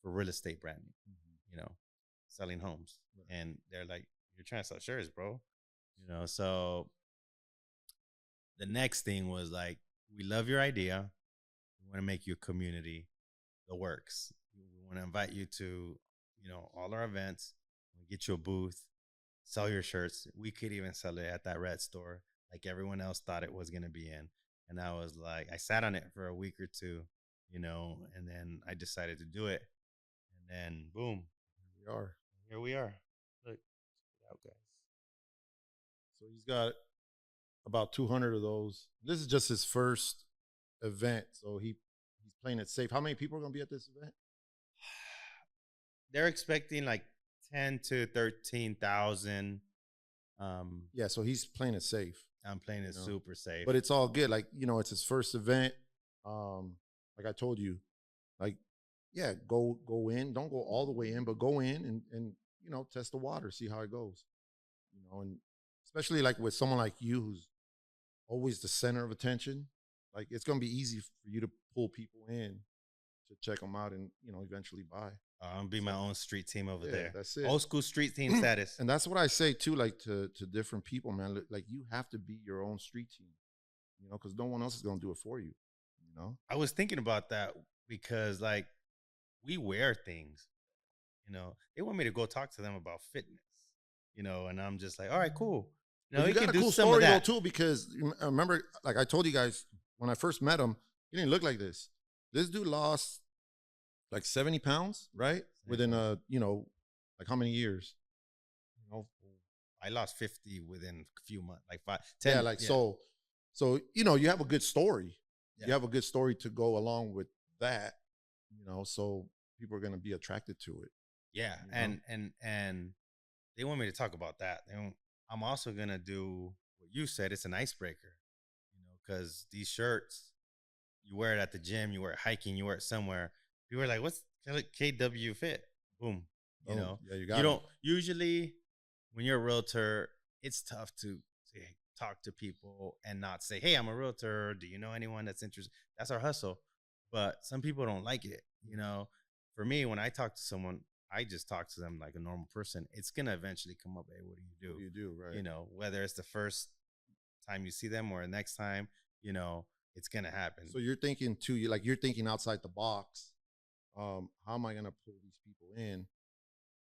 for real estate branding, selling homes. Right. And they're like, you're trying to sell shirts, bro. So the next thing was like, we love your idea. We want to make you a community. The works. We want to invite you to, all our events. We get you a booth, sell your shirts. We could even sell it at that red store like everyone else thought it was going to be in. And I was like, I sat on it for a week or two, and then I decided to do it. And then boom, here we are. Look out, guys. So he's got about 200 of those. This is just his first event, so he's playing it safe. How many people are going to be at this event? They're expecting like 10 to 13,000. Yeah, so he's playing it safe. I'm playing it super safe. But it's all good. Like, it's his first event. Like I told you, like, yeah, go in. Don't go all the way in, but go in and test the water, see how it goes. And especially like with someone like you who's always the center of attention, like it's going to be easy for you to pull people in to check them out and, eventually buy. I'm going to be my own street team over there. That's it. Old school street team status. And that's what I say too, like to different people, man. Like you have to be your own street team, because no one else is going to do it for you, I was thinking about that because like we wear things, they want me to go talk to them about fitness, and I'm just like, all right, cool. You got a cool story though too, because I remember, like I told you guys when I first met him, he didn't look like this. This dude lost like 70 pounds, right? Within like how many years? I lost 50 within a few months, like 5, 10. Yeah, like so you have a good story. Yeah. You have a good story to go along with that, so people are going to be attracted to it. Yeah, and they want me to talk about that. I'm also going to do what you said. It's an icebreaker, because these shirts, you wear it at the gym, you wear it hiking, you wear it somewhere. People are like, what's KW fit? Boom. Yeah, you don't usually, when you're a realtor, it's tough to talk to people and not say, hey, I'm a realtor. Do you know anyone that's interested? That's our hustle. But some people don't like it. For me, when I talk to someone, I just talk to them like a normal person. It's going to eventually come up. Hey, what do you do? What do you do, right? Whether it's the first time you see them or the next time, it's going to happen. So you're thinking too, you're thinking outside the box. How am I going to pull these people in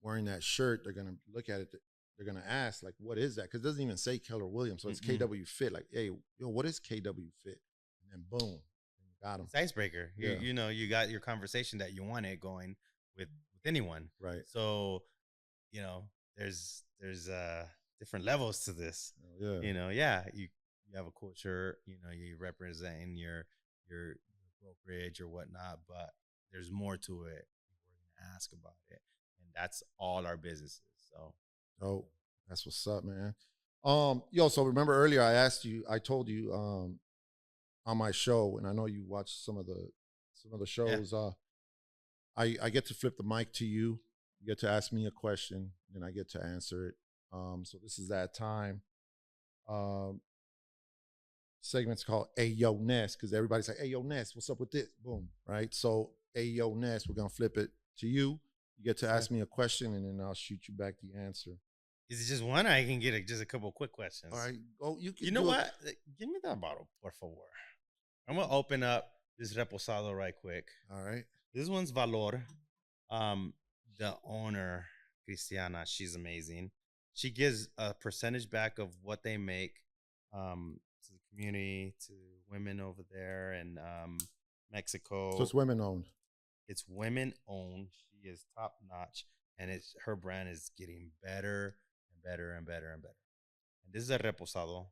wearing that shirt? They're going to look at it. They're going to ask, like, what is that? Because it doesn't even say Keller Williams. So it's KW Fit. Like, hey, what is KW Fit? And then boom, you got them. It's icebreaker. Yeah. You got your conversation that you wanted going with anyone. Right. So, there's different levels to this. Yeah. You have a cool shirt, you're representing your brokerage or whatnot, but there's more to it. People are going to ask about it. And that's all our businesses. So. Oh, that's what's up, man. So remember earlier I told you on my show, and I know you watched some of the shows. Yeah. I get to flip the mic to you. You get to ask me a question, and I get to answer it. So this is that time. Segment's called Ayo Ness, because everybody's like, Ayo Ness, what's up with this? Boom, right? So Ayo Ness, we're gonna flip it to you. You get to ask me a question, and then I'll shoot you back the answer. Is it just one? Or I can get just a couple quick questions. All right. Oh, you can. You know what? Give me that bottle, por favor. I'm gonna open up this reposado right quick. All right. This one's Valor. The owner, Cristiana, she's amazing. She gives a percentage back of what they make to the community, to women over there in Mexico. So it's women owned. It's women owned. She is top notch, and her brand is getting better and better and better and better. And this is a reposado.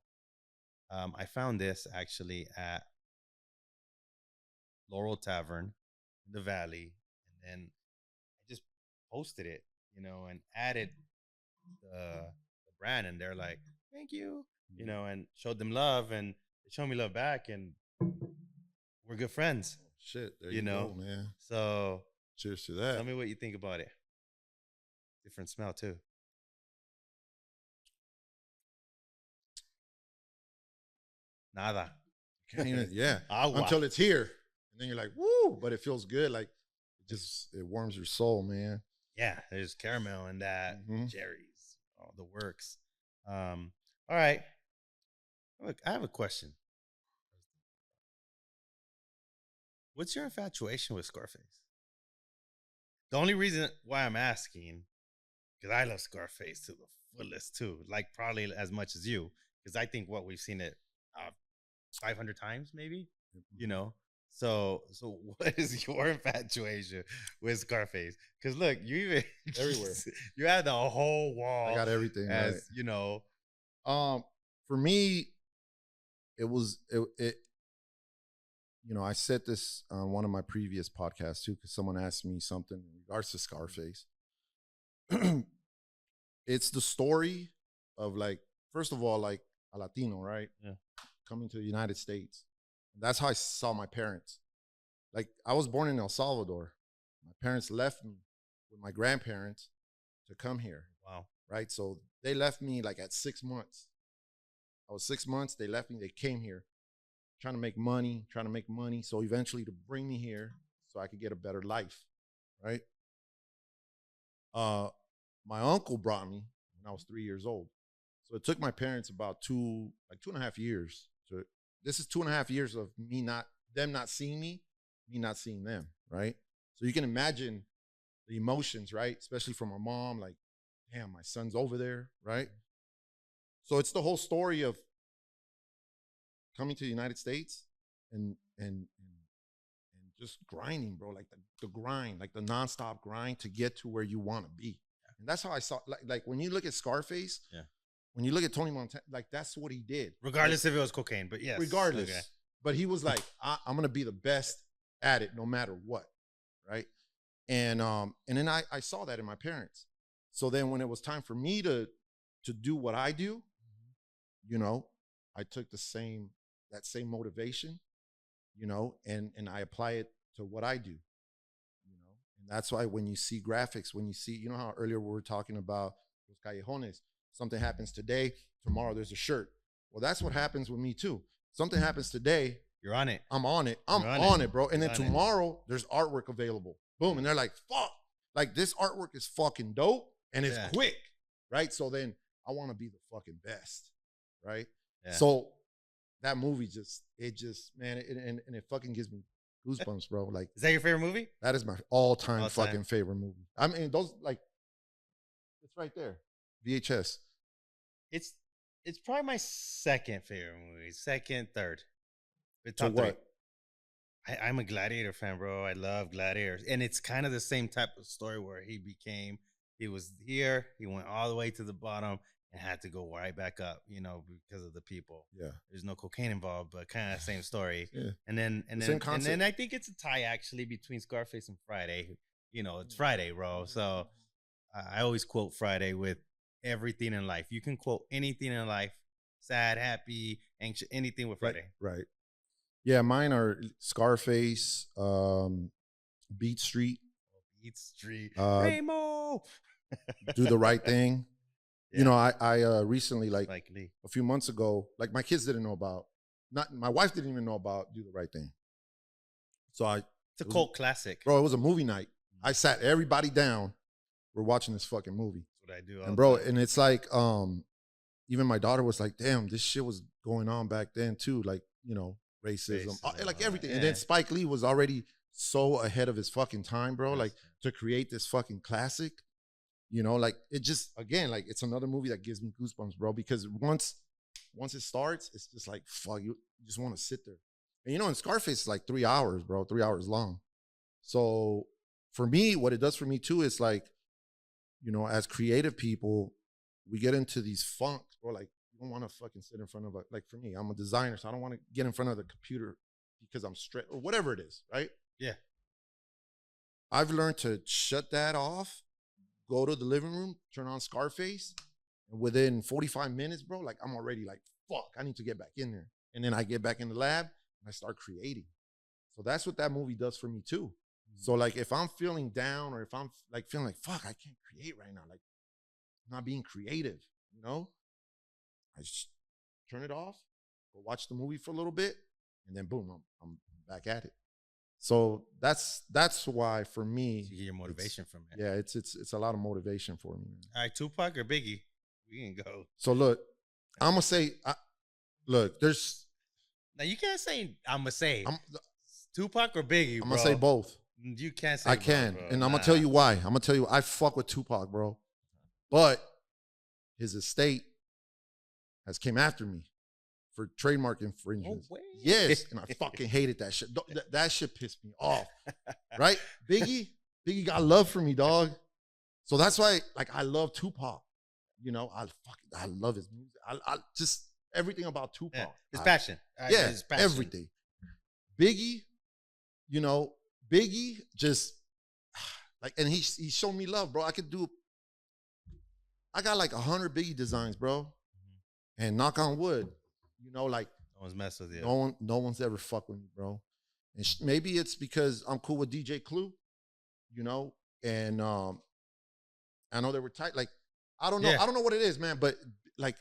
I found this actually at Laurel Tavern in the Valley, and then I just posted it, and added the brand, and they're like, "Thank you," and showed them love, and they showed me love back, and we're good friends. Shit, there you go, man. So cheers to that. Tell me what you think about it. Different smell too. Nada. Can't even, yeah. Agua. Until it's here. And then you're like, woo, but it feels good. Like, it warms your soul, man. Yeah, there's caramel in that, cherries, all the works. All right. Look, I have a question. What's your infatuation with Scarface? The only reason why I'm asking, because I love Scarface to the fullest too, like probably as much as you, because I think we've seen it 500 times maybe, So what is your infatuation with Scarface? Because look, you even everywhere. You had the whole wall. I got everything. As right. For me, I said this on one of my previous podcasts too, because someone asked me something in regards to Scarface. It's the story of, like, first of all, like a Latino, right? Yeah. Coming to the United States. That's how I saw my parents. Like, I was born in El Salvador. My parents left me with my grandparents to come here. Wow. Right? So they left me like at 6 months. I was 6 months. They left me. They came here trying to make money. So eventually to bring me here so I could get a better life. Right? My uncle brought me when I was 3 years old. So it took my parents about 2.5 years. This is 2.5 years of them not seeing me not seeing them, right? So you can imagine the emotions, right? Especially from my mom, like, damn, my son's over there, right? So it's the whole story of coming to the United States and just grinding, bro, like the grind, like the nonstop grind to get to where you want to be. And that's how I saw, like when you look at Scarface, when you look at Tony Montana, like, that's what he did. Regardless if it was cocaine, but yes. Regardless. Okay. But he was like, I'm going to be the best at it no matter what, right? And then I saw that in my parents. So then when it was time for me to do what I do, I took that same motivation, and I apply it to what I do, And that's why when you see graphics, when you see, how earlier we were talking about Los Callejones, something happens today, tomorrow there's a shirt. Well, that's what happens with me too. Something happens today. You're on it. I'm on it. I'm on it, bro. And then tomorrow there's artwork available. Boom. And they're like, fuck. Like, this artwork is fucking dope and it's quick. Right? So then I want to be the fucking best. Right? Yeah. So that movie man, and it fucking gives me goosebumps, bro. Like, is that your favorite movie? That is my all-time fucking favorite movie. I mean, those, like, it's right there. VHS. It's probably my second favorite movie. Second, third. So what? I'm a Gladiator fan, bro. I love Gladiators. And it's kind of the same type of story where he was here, he went all the way to the bottom and had to go right back up, because of the people. Yeah. There's no cocaine involved, but kind of the same story. Yeah. And then I think it's a tie actually between Scarface and Friday. It's Friday, bro. So I always quote Friday with everything in life. You can quote anything in life, sad, happy, anxious, anything with Friday. Right. Yeah, mine are Scarface, Beat Street. Ramo. Do the Right Thing. Yeah. I recently, like a few months ago, like, my kids didn't know about, my wife didn't even know about Do the Right Thing. So it's a cult classic. Bro, it was a movie night. I sat everybody down we're watching this fucking movie. That's what I do. And bro, and it's like, even my daughter was like, damn, this shit was going on back then too. Like, you know, racism, like everything. And then Spike Lee was already so ahead of his fucking time, bro. Like to create this fucking classic, you know, like it just, again, like it's another movie that gives me goosebumps, bro. Because once it starts, it's just like, fuck, you just want to sit there. And you know, in Scarface, it's like 3 hours, bro, 3 hours long. So for me, what it does for me too is like, you know, as creative people, we get into these funks, bro. Like, you don't want to fucking sit in front of like for me, I'm a designer, so I don't want to get in front of the computer because I'm stressed or whatever it is, right? Yeah. I've learned to shut that off, go to the living room, turn on Scarface, and within 45 minutes, bro, like I'm already like, fuck, I need to get back in there. And then I get back in the lab and I start creating. So that's what that movie does for me too. So like if I'm feeling down or if I'm like feeling like, fuck, I can't create right now, like I'm not being creative, you know? I just turn it off, go watch the movie for a little bit, and then boom, I'm back at it. So that's why for me, you get your motivation from it. Yeah, it's a lot of motivation for me. Man. All right, Tupac or Biggie? We can go. So look, I'm gonna say, look, there's. Now you can't say I'm gonna say Tupac or Biggie. I'm gonna say both. You can't say. I can, bro. And I'm gonna tell you why. I'm gonna tell you, I fuck with Tupac, bro, but his estate has came after me for trademark infringements. No way. Yes, and I fucking hated that shit. That shit pissed me off. Right? Biggie got love for me, dog. So that's why, like, I love Tupac. You know, I love his music. I just everything about Tupac. Yeah. His passion. Yeah, his passion. everything. Biggie, you know, Biggie just like, and he showed me love, bro. I got like 100 Biggie designs, bro. And knock on wood, you know, like no one's messed with you. No one's ever fucked with me, bro. And maybe it's because I'm cool with DJ Clue, you know, and I know they were tight. Like, I don't know. Yeah. I don't know what it is, man, but like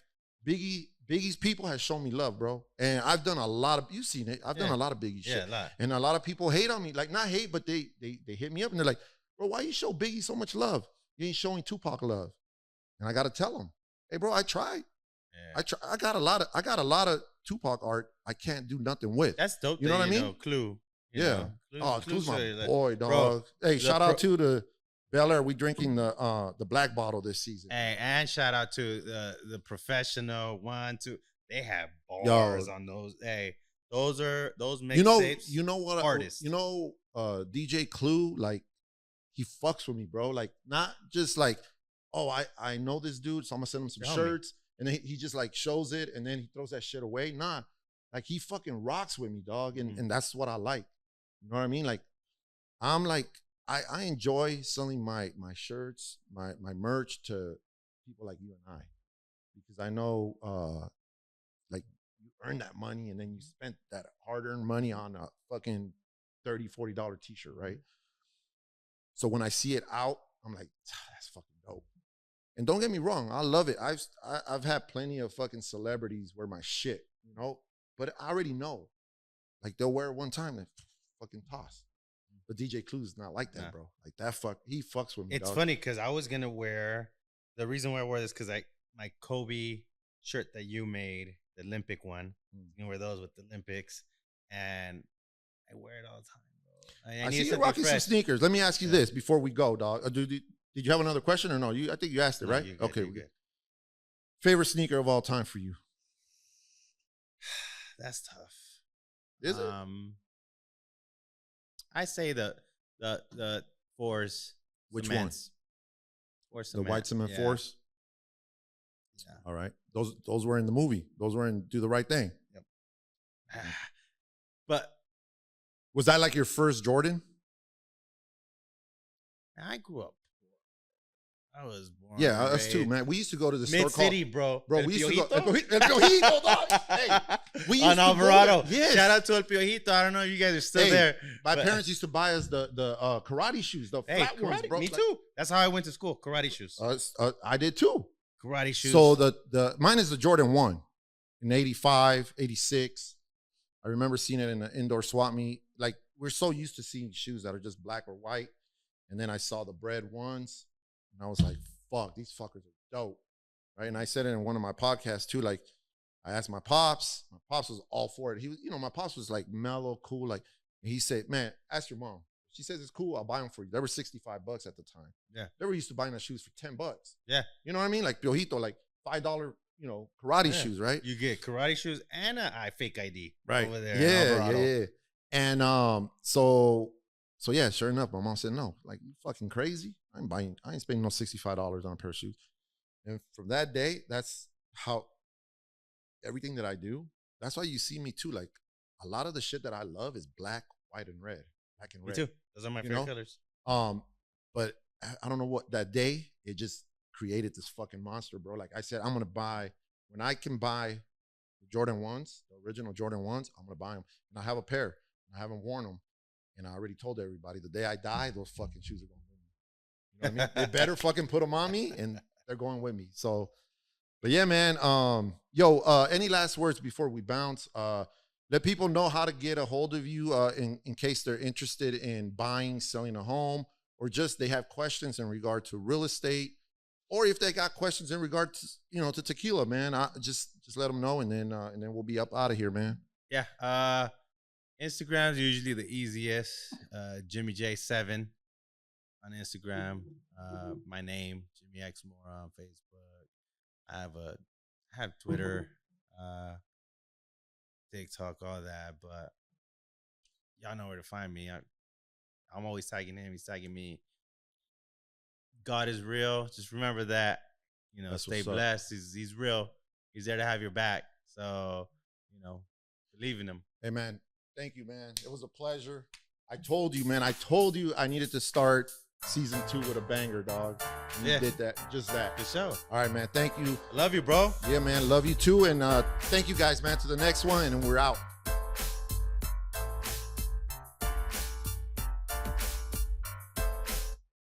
Biggie's people has shown me love, bro. And I've done a lot of, you've seen it. I've done a lot of Biggie shit. A lot. And a lot of people hate on me. Like, not hate, but they hit me up and they're like, bro, why you show Biggie so much love? You ain't showing Tupac love. And I got to tell them, hey, bro, I tried. Yeah. I got a lot of Tupac art I can't do nothing with. That's dope. You know what I mean? Clue. Yeah. Clue's my boy, dog. Bro, hey, shout out to the Bel Air. We drinking the Black Bottle this season. Hey, and shout out to the Professional 1, 2. They have bars on those. Hey, those mixtapes. You know what? Artists. You know, DJ Clue, like he fucks with me, bro. Like not just like, oh, I know this dude, so I'm gonna send him some shirts. And then he just like shows it and then he throws that shit away. Nah, like he fucking rocks with me, dog. And that's what I like. You know what I mean? Like, I'm like, I enjoy selling my shirts, my merch to people like you and I. Because I know like you earn that money and then you spent that hard-earned money on a fucking $30, $40 t-shirt, right? So when I see it out, I'm like, that's fucking dope. And don't get me wrong, I love it. I've had plenty of fucking celebrities wear my shit, you know? But I already know. Like they'll wear it one time and fucking toss. But DJ Clue's not like that, bro. Like that he fucks with me. It's funny because I was gonna wear, the reason why I wore this because my Kobe shirt that you made, the Olympic one, you can wear those with the Olympics, and I wear it all the time, bro. I see you rocking some sneakers. Let me ask you this before we go, dog. Did you have another question or no? I think you asked it, right? Good, okay. Favorite sneaker of all time for you? That's tough. Is it? I say the Force. Which cements. One? The white cement Force. Yeah. All right. Those were in the movie. Those were in Do the Right Thing. Yep. But was that like your first Jordan? I grew up. I was born. Yeah, us too, man. We used to go to the store Mid-City, bro. We used to go. El Piojito, dog. Hey, we used on to Alvarado. Yes. Shout out to El Piojito. I don't know if you guys are still there. My parents used to buy us the karate shoes, the flat ones, bro. Me too. That's how I went to school. Karate shoes. I did too. Karate shoes. So the mine is the Jordan 1 in 85, 86. I remember seeing it in an indoor swap meet. Like we're so used to seeing shoes that are just black or white. And then I saw the bread ones. And I was like, fuck, these fuckers are dope. Right. And I said it in one of my podcasts too. Like, I asked my pops. My pops was all for it. He was, my pops was like mellow, cool. Like, and he said, man, ask your mom. She says it's cool. I'll buy them for you. They were $65 at the time. Yeah. They were used to buying the shoes for $10. Yeah. You know what I mean? Like Piojito, like $5, karate shoes, right? You get karate shoes and a fake ID right over there. Yeah. And so yeah, sure enough, my mom said, no, like, you fucking crazy. I ain't spending no $65 on a pair of shoes. And from that day, that's how everything that I do, that's why you see me too. Like, a lot of the shit that I love is black, white, and red. Black and red. Me too. Those are my favorite colors. But I don't know what, that day, it just created this fucking monster, bro. Like I said, I'm gonna buy, when I can buy the Jordan 1s, the original Jordan 1s, I'm gonna buy them. And I have a pair. I haven't worn them. And I already told everybody, the day I die, those fucking shoes are going with me. You know what I mean? They better fucking put them on me, and they're going with me. So, but yeah, man. Any last words before we bounce? Let people know how to get a hold of you in case they're interested in buying, selling a home, or just they have questions in regard to real estate, or if they got questions in regard to to tequila, man. Just let them know, and then we'll be up out of here, man. Yeah. Instagram's usually the easiest. Jimmy J7 on Instagram. My name, Jimmy X Mora on Facebook. I have Twitter, TikTok, all that, but y'all know where to find me. I'm always tagging him. He's tagging me. God is real. Just remember that. Stay blessed. He's real. He's there to have your back. So, believe in him. Hey, man. Thank you, man. It was a pleasure. I told you, man. I told you I needed to start season 2 with a banger, dog. And you did that. Just that. Good show. All right, man. Thank you. Love you, bro. Yeah, man. Love you too. And thank you guys, man. To the next one. And we're out.